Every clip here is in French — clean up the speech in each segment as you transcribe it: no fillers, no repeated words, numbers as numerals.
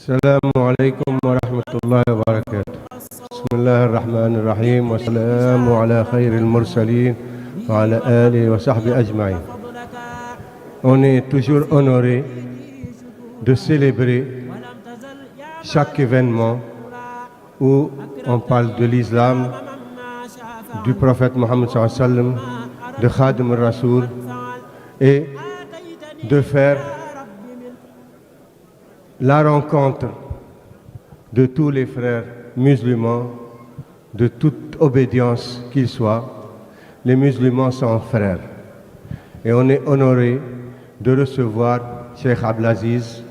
السلام عليكم ورحمة الله وبركاته. بسم الله الرحمن الرحيم والسلام على خير المرسلين وعلى آله وصحبه أجمعين. On est toujours honoré de célébrer chaque événement où on parle de l'islam, du prophète Mohammed sallallahu alayhi wa sallam, de Khadim al-Rasoul, et de faire la rencontre de tous les frères musulmans, de toute obédience qu'ils soient. Les musulmans sont frères. Et on est honoré de recevoir Cheikh Abdelaziz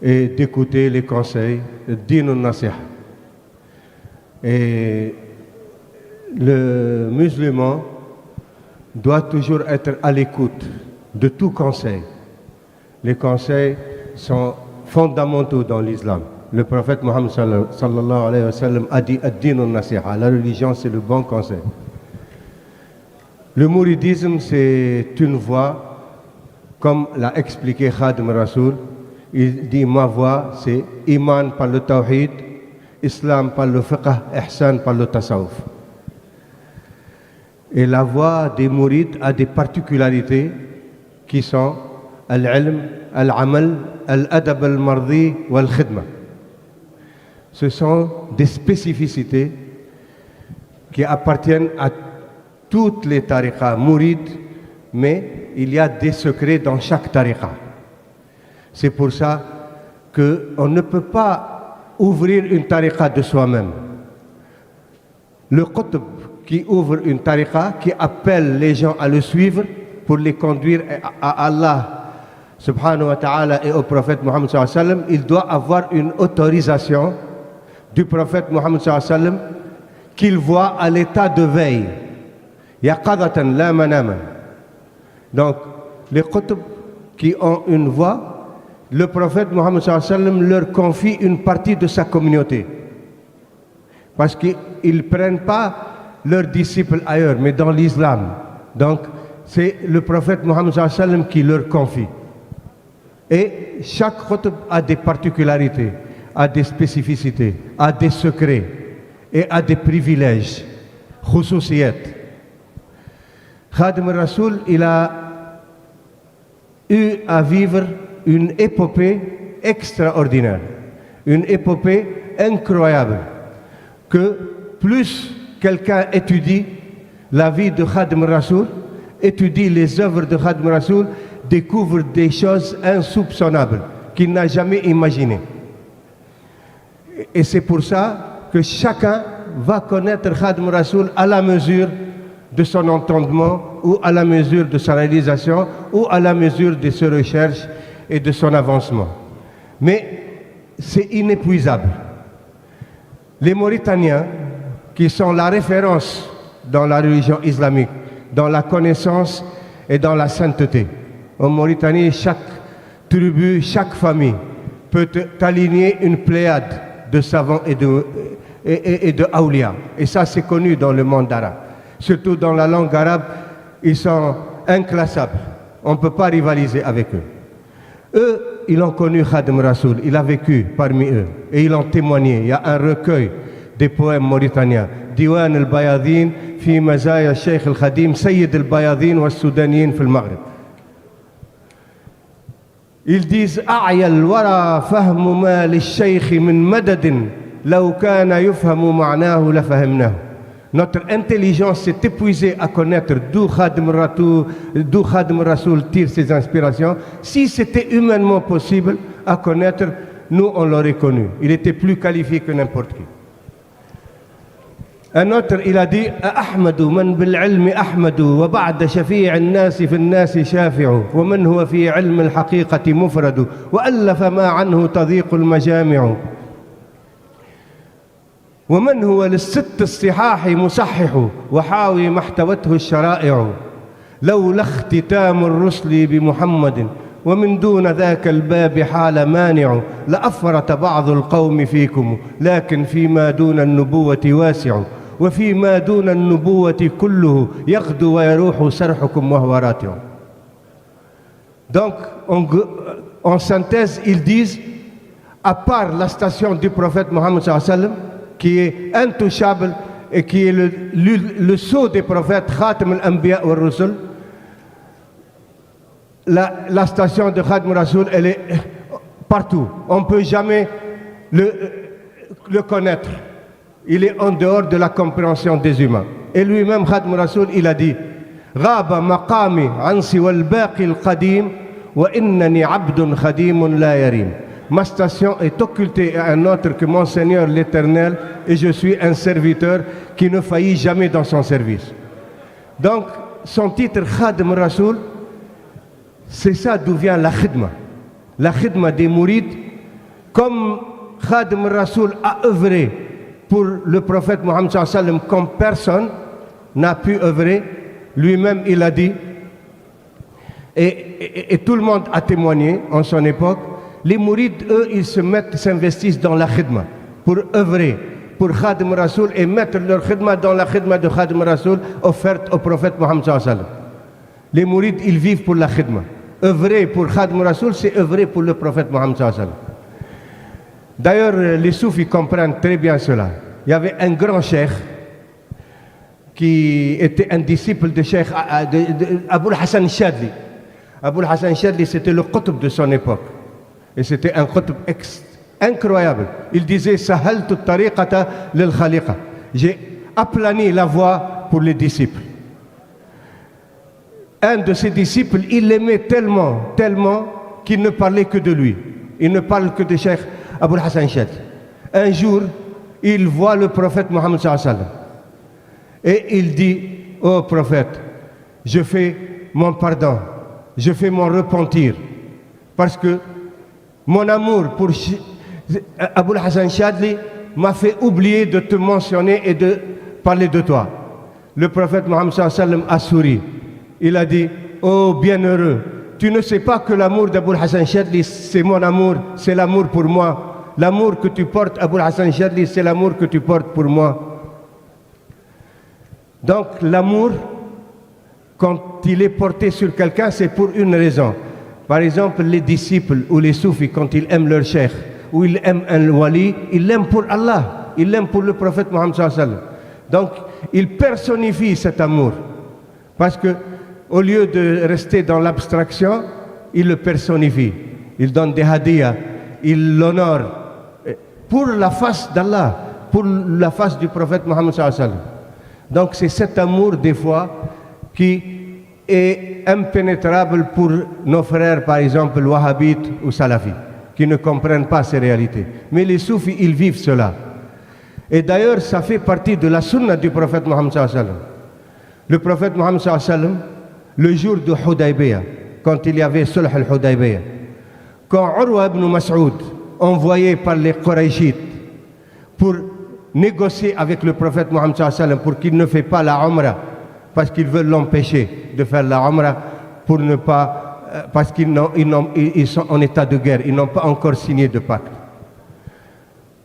et d'écouter les conseils de Din al-Nasiha. Et le musulman doit toujours être à l'écoute de tout conseil. Les conseils sont fondamentaux dans l'islam. Le prophète Mohammed sallallahu alayhi wa sallam a dit Ad-din al-Nasiha, la religion c'est le bon conseil. Le mouridisme c'est une voie, comme l'a expliqué Khadim Rasoul. Il dit ma voie c'est Iman par le Tawhid, Islam par le Fiqh, Ihsan par le Tasawuf. Et la voie des mourides a des particularités qui sont Al-Ilm, Al-Amal, Al-Adab al-Mardi ou Al-Khidma. Ce sont des spécificités qui appartiennent à toutes les tariqas mourides, mais il y a des secrets dans chaque tariqa. C'est pour ça qu'on ne peut pas ouvrir une tariqa de soi-même. Le qutb qui ouvre une tariqa, qui appelle les gens à le suivre pour les conduire à Allah subhanahu wa ta'ala et au prophète Mohammed sallallahu alayhi wa sallam, il doit avoir une autorisation du prophète Mohammed sallallahu alayhi wa sallam qu'il voit à l'état de veille. Yaqadatan la manaman. Donc, les qutb qui ont une voix, le prophète Mohammed sallallahu alayhi wa sallam leur confie une partie de sa communauté. Parce qu'ils ne prennent pas leurs disciples ailleurs, mais dans l'islam. Donc, c'est le prophète Mohammed sallallahu alayhi wa sallam qui leur confie. Et chaque qutb a des particularités, a des spécificités, a des secrets et a des privilèges. Khousousiyat. Khadim al-Rasoul, il a eu à vivre une épopée extraordinaire, une épopée incroyable, que plus quelqu'un étudie la vie de Khadim al-Rasoul, étudie les œuvres de Khadim al-Rasoul, découvre des choses insoupçonnables qu'il n'a jamais imaginées. Et c'est pour ça que chacun va connaître Khadim al-Rasoul à la mesure de son entendement ou à la mesure de sa réalisation ou à la mesure de ses recherches et de son avancement. Mais c'est inépuisable. Les Mauritaniens, qui sont la référence dans la religion islamique, dans la connaissance et dans la sainteté. En Mauritanie, chaque tribu, chaque famille peut aligner une pléiade de savants et de awliya. Et ça, c'est connu dans le monde arabe. Surtout dans la langue arabe, ils sont inclassables. On ne peut pas rivaliser avec eux. Eux, ils ont connu Khadim Rasoul, il a vécu parmi eux et ils ont témoigné. Il y a un recueil des poèmes mauritaniens. Diwan al-Bayadin fi mazaya Sheikh al-Khadim, Sayyid al-Bayadin wa Soudaniyin fi al-Maghrib. Ils disent أعيا الورى فهم ما للشيخ من مدد لو كان يفهم معناه لفهمناه. Notre intelligence s'est épuisée à connaître d'où Khadim Rasoul tire ses inspirations. Si c'était humainement possible à connaître, nous on l'aurait connu. Il était plus qualifié que n'importe qui. Un autre, il a dit أحمد من بالعلم أحمد وبعد شفيع الناس في الناس شافع ومن هو في علم الحقيقة مفرد وألف ما عنه تضيق المجامع ومن هو للست الصحاح مصحح وحاوي ما احتوته الشرائع لولا اختتام الرسل بمحمد ومن دون ذاك الباب حال مانع لأفرط بعض القوم فيكم لكن فيما دون النبوة واسع وفيما دون النبوة كله يغدو ويروح سرحكم وهو راتع. Donc, en synthèse, ils disent, à part la station du prophète Mohammed sallallahu alayhi wa sallam, qui est intouchable et qui est le sceau des prophètes, Khatam al-Anbiya wa al-Rusul, la station de Khatam al-Rasul, elle est partout. On ne peut jamais le connaître. Il est en dehors de la compréhension des humains. Et lui-même, Khatam al-Rasul, il a dit, غاب مقامي عن سوى الباقي القديم وإنني عبد خديم لا يريم. Ma station est occultée à un autre que mon Seigneur l'Éternel, et je suis un serviteur qui ne faillit jamais dans son service. Donc, son titre Khadim Rasoul, c'est ça d'où vient la khidma. La khidma des mourides, comme Khadim Rasoul a œuvré pour le prophète Mohammed sallallahu alayhi wa sallam comme personne n'a pu œuvrer, lui-même il a dit, et tout le monde a témoigné en son époque, les mourides, eux, ils s'investissent dans la khidma pour œuvrer pour Khadim Rasoul et mettre leur khidma dans la khidma de Khadim Rasoul offerte au prophète Mohammed sallallahu alayhi wa sallam. Les mourides, ils vivent pour la khidma. Œuvrer pour Khadim Rasoul, c'est œuvrer pour le prophète Mohammed sallallahu alayhi wa sallam. D'ailleurs, les soufis comprennent très bien cela. Il y avait un grand cheikh qui était un disciple de cheikh Aboul Hassan Chadli. Aboul Hassan Chadli, c'était le qutb de son époque. Et c'était un qutb incroyable. Il disait Sahaltu tariqata lil khaliqa. J'ai aplani la voie pour les disciples. Un de ses disciples, il l'aimait tellement, tellement qu'il ne parlait que de lui. Il ne parle que de Cheikh Aboul Hassan Chadli. Un jour, il voit le prophète Mohammed sallallahu alayhi wa sallam. Et il dit, ô prophète, je fais mon pardon, je fais mon repentir, parce que mon amour pour Aboul Hassan Chadli m'a fait oublier de te mentionner et de parler de toi. Le prophète Mohammed sallallahu alayhi wa sallam a souri. Il a dit, oh bienheureux, tu ne sais pas que l'amour d'Aboul Hassan Chadli, c'est mon amour, c'est l'amour pour moi. L'amour que tu portes, Aboul Hassan Chadli, c'est l'amour que tu portes pour moi. Donc l'amour, quand il est porté sur quelqu'un, c'est pour une raison. Par exemple, les disciples ou les soufis, quand ils aiment leur cheikh, ou ils aiment un wali, ils l'aiment pour Allah, ils l'aiment pour le prophète Mohammed sallallahu alayhi wa sallam. Donc, ils personnifient cet amour. Parce que, au lieu de rester dans l'abstraction, ils le personnifient. Ils donnent des hadiyas, ils l'honorent pour la face d'Allah, pour la face du prophète Mohammed sallallahu alayhi wa sallam. Donc, c'est cet amour, des fois, qui est impénétrable pour nos frères, par exemple, wahhabites ou salafis, qui ne comprennent pas ces réalités. Mais les soufis, ils vivent cela. Et d'ailleurs, ça fait partie de la sunna du prophète Mohammed sallallahu alayhi wa sallam. Le prophète Mohammed sallallahu alayhi wa sallam, le jour de Hudaybiyah, quand il y avait Sulh al-Hudaybiyah, quand Urwa ibn Mas'ud, envoyé par les Qurayshites pour négocier avec le prophète Mohammed sallallahu alayhi wa sallam pour qu'il ne fait pas la Umrah, parce qu'ils veulent l'empêcher de faire la Umrah pour ne pas, parce qu'ils sont en état de guerre, ils n'ont pas encore signé de pacte.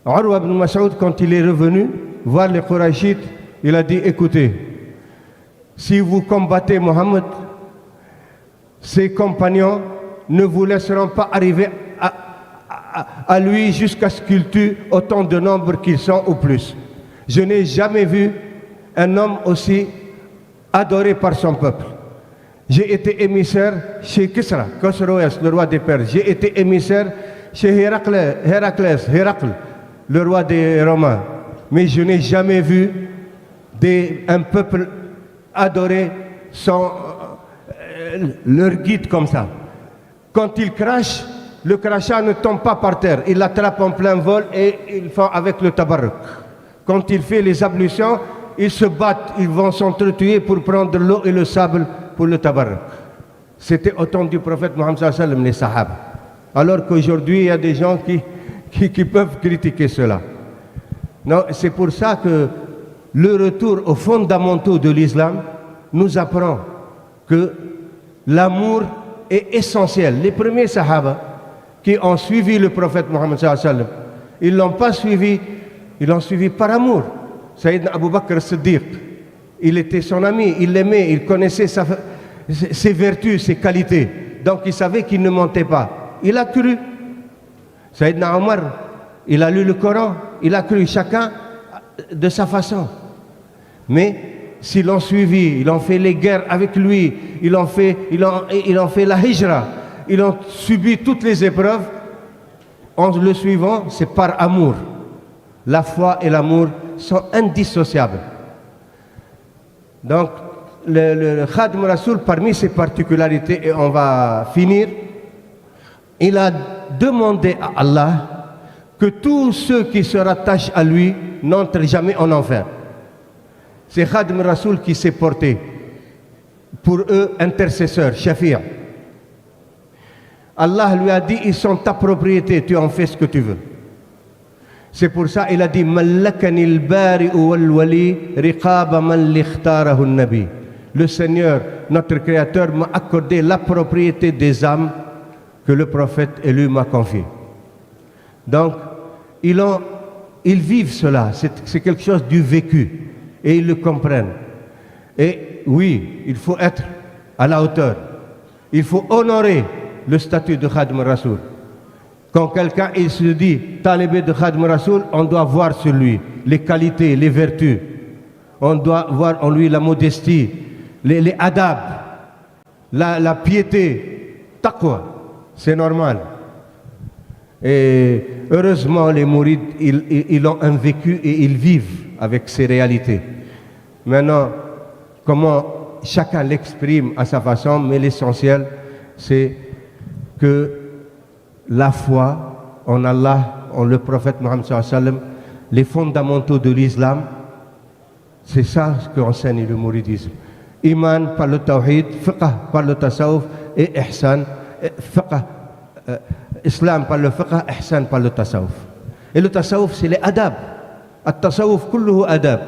Urwa ibn Mas'ud, quand il est revenu voir les Qurayshites, il a dit, écoutez, si vous combattez Mohammed, ses compagnons ne vous laisseront pas arriver à lui jusqu'à ce qu'il tue autant de nombre qu'ils sont ou plus. Je n'ai jamais vu un homme aussi adoré par son peuple. J'ai été émissaire chez Kisra, Khosroès, le roi des Perses. J'ai été émissaire chez Héraclès, le roi des Romains. Mais je n'ai jamais vu un peuple adoré leur guide comme ça. Quand ils crachent, le crachat ne tombe pas par terre. Ils l'attrapent en plein vol et ils font avec le tabarruk. Quand il fait les ablutions, ils se battent, ils vont s'entretuer pour prendre l'eau et le sable pour le tabarruk. C'était au temps du prophète Mohammed sallallahu alayhi wa sallam, les sahaba. Alors qu'aujourd'hui, il y a des gens qui peuvent critiquer cela. Non, c'est pour ça que le retour aux fondamentaux de l'islam nous apprend que l'amour est essentiel. Les premiers sahaba qui ont suivi le prophète Mohammed sallallahu alayhi wa sallam, ils ne l'ont pas suivi, ils l'ont suivi par amour. Sayyidina Abu Bakr as-Siddiq, il était son ami, il l'aimait, il connaissait ses vertus, ses qualités. Donc il savait qu'il ne mentait pas. Il a cru. Sayyidina Omar, il a lu le Coran, il a cru, chacun de sa façon. Mais s'ils l'ont suivi, ils ont fait les guerres avec lui, ils ont fait la hijra, ils ont subi toutes les épreuves, en le suivant, c'est par amour. La foi et l'amour sont indissociables. Donc, le Khadim Rasoul, parmi ses particularités, et on va finir, il a demandé à Allah que tous ceux qui se rattachent à lui n'entrent jamais en enfer. C'est Khadim Rasoul qui s'est porté pour eux intercesseur, shafi'. Allah lui a dit, ils sont ta propriété, tu en fais ce que tu veux. C'est pour ça qu'il a dit, Mallakani al-bari'u wal-wali riqaba man likhtarahu an-nabi. Le Seigneur, notre Créateur, m'a accordé la propriété des âmes que le prophète élu m'a confié. Donc, ils vivent cela, c'est quelque chose du vécu, et ils le comprennent. Et oui, il faut être à la hauteur, il faut honorer le statut de Khadim Rasoul. Quand quelqu'un il se dit talibé de Khadim Rasoul, on doit voir sur lui les qualités, les vertus, on doit voir en lui la modestie, les adab, la piété, taqwa. C'est normal. Et heureusement, les mourides, ils ont un vécu et ils vivent avec ces réalités. Maintenant, comment chacun l'exprime à sa façon, mais l'essentiel, c'est que la foi en Allah, en le prophète Mohammed sallallahu alayhi wa sallam, les fondamentaux de l'islam, c'est ça ce qu'enseigne le mouridisme. Iman par le tawhid, fiqh par le tasawuf et ihsan. Islam par le fiqh, ihsan par le tasawuf. Et le tasawuf, c'est les adab. At-tasawuf kulluhu adab.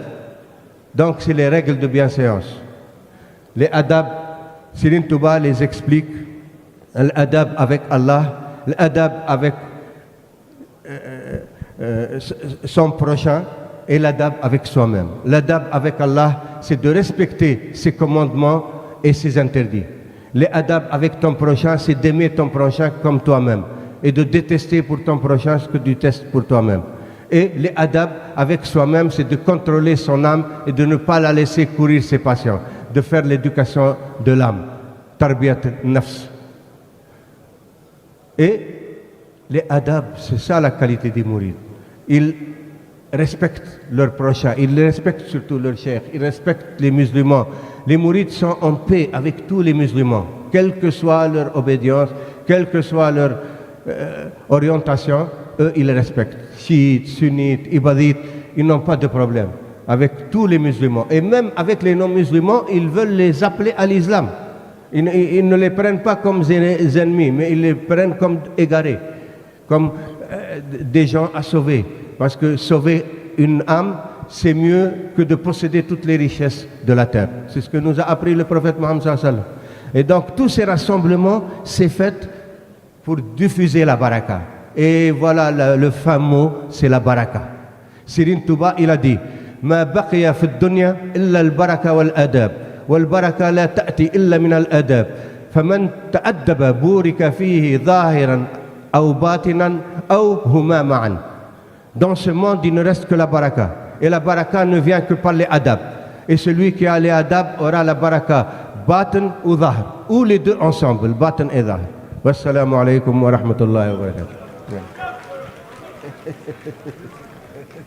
Donc, c'est les règles de bienséance. Les adab, Serigne Touba les explique. L'adab avec Allah, l'adab avec son prochain et l'adab avec soi-même. L'adab avec Allah, c'est de respecter ses commandements et ses interdits. L'adab avec ton prochain, c'est d'aimer ton prochain comme toi-même et de détester pour ton prochain ce que tu détestes pour toi-même. Et l'adab avec soi-même, c'est de contrôler son âme et de ne pas la laisser courir ses passions, de faire l'éducation de l'âme, tarbiyat nafs. Et les adab, c'est ça la qualité des mourides. Ils respectent leurs prochains, ils respectent surtout leurs cheikhs, ils respectent les musulmans. Les mourides sont en paix avec tous les musulmans, quelle que soit leur obédience, quelle que soit leur orientation, eux ils les respectent. Chiites, sunnites, ibadites, ils n'ont pas de problème avec tous les musulmans. Et même avec les non-musulmans, ils veulent les appeler à l'islam. Ils ne les prennent pas comme des ennemis, mais ils les prennent comme égarés, comme des gens à sauver. Parce que sauver une âme, c'est mieux que de posséder toutes les richesses de la terre. C'est ce que nous a appris le prophète Mohammed sallallahu alayhi wa sallam. Et donc tous ces rassemblements, c'est fait pour diffuser la baraka. Et voilà le fameux mot, c'est la baraka. Serigne Touba, il a dit Ma baqiya fi dunya illa al-baraka wal-adab. والبركة لا تأتي إلا من الأدب فمن تأدب بورك فيه ظاهرا أو باطنا أو هما معا. Dans ce monde, il ne reste que la baraka. Et la baraka ne vient que par les adab. Et celui qui a les adab aura la baraka batin ou zahir, ou les deux ensemble, batin et zahir. Wassalamu alaikum wa rahmatullahi wa barakatuh.